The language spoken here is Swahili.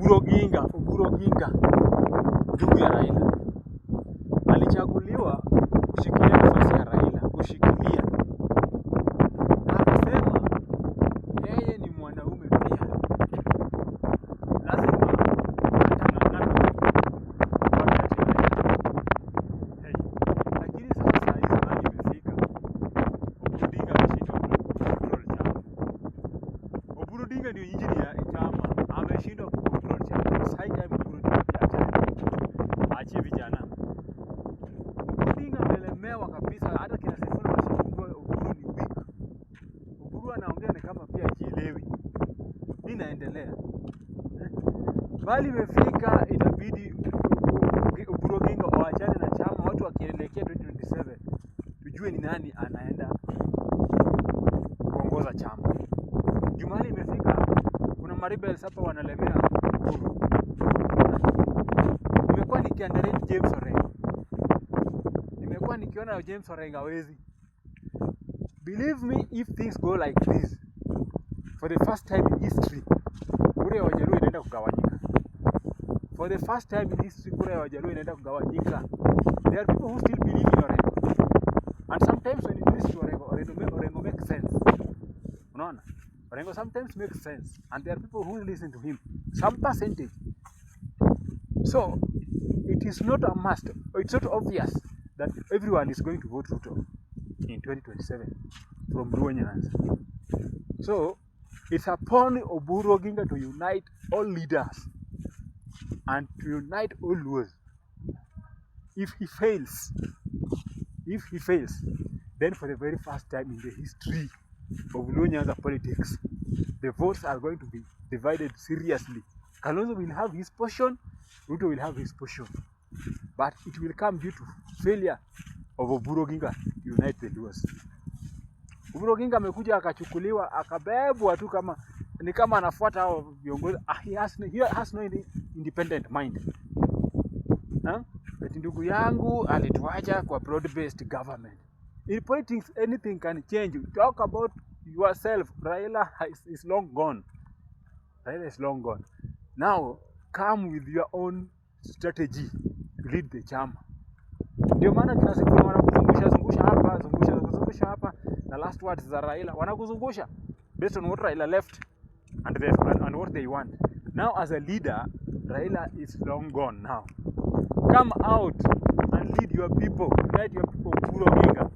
Oburu Oginga, ndugu ya Raila, alichaguliwa kushikilia nafasi ya Raila, kushikilia. Na akasema yeye ni mwanaume pia, lazima atang'ang'ana wakati Raila. Hey, lakini sasa saa hizi mali imefika, Oburu Odinga ameshindwa kucontrol chama. Oburu Odinga ndio injini ya chama, ameshindwa kucontrol chama. Sasa hivi Oburu Odinga aachie vijana. Oburu Odinga amelemewa kabisa, hata kina Sifuna washakuwa Oburu ni weak. Oburu anaongea ni kama pia hajielewi. Nini inaendelea? Bali imefika itabidi Oburu Odinga waachane na chama, watu wakielekea 2027 tujue ni nani anaenda kuongoza chama. Jumali imefika, kuna maribels hapa wanalemea Oburu. Nimekuwa nikiangalia James Orengo. Nimekuwa nikiona James Orengo hawezi. Believe me, if things go like this, for the first time in history, kura ya Wajaluo inaenda kugawanyika. For the first time in history, kura ya Wajaluo inaenda kugawanyika. There are people who still believe in Orengo. And sometimes when you listen to Orengo makes sense. Unaona? Orengo sometimes makes sense. And there are people who listen to him. Some percentage. So, it is not a must. It's not obvious that everyone is going to vote Ruto in 2027 from Luo Nyanza. So, it's upon Oburu Oginga to unite all leaders and to unite all Luos. If he fails, then for the very first time in the history of Luo Nyanza politics, the votes are going to be divided seriously. Kalonzo will have his portion, Ruto will have his portion. But it will come due to failure of Oburu Oginga to unite the Luos. Oburu Oginga amekuja akachukuliwa, akabebwa tu kama ni kama anafuata hao viongozi. He has no independent mind. Ati ndugu yangu alituacha kwa broad based government. In politics anything can change. You talk about yourself. Raila is long gone. Raila is long gone. Now come with your own strategy to lead the chama. Ndio maana kina Sifuna wanakuzungusha hapa na last words za Raila wanakuzungusha based on what Raila left and what they want. Now as a leader, Raila is long gone now. Come out and lead your people, unite your people, Oburu Oginga.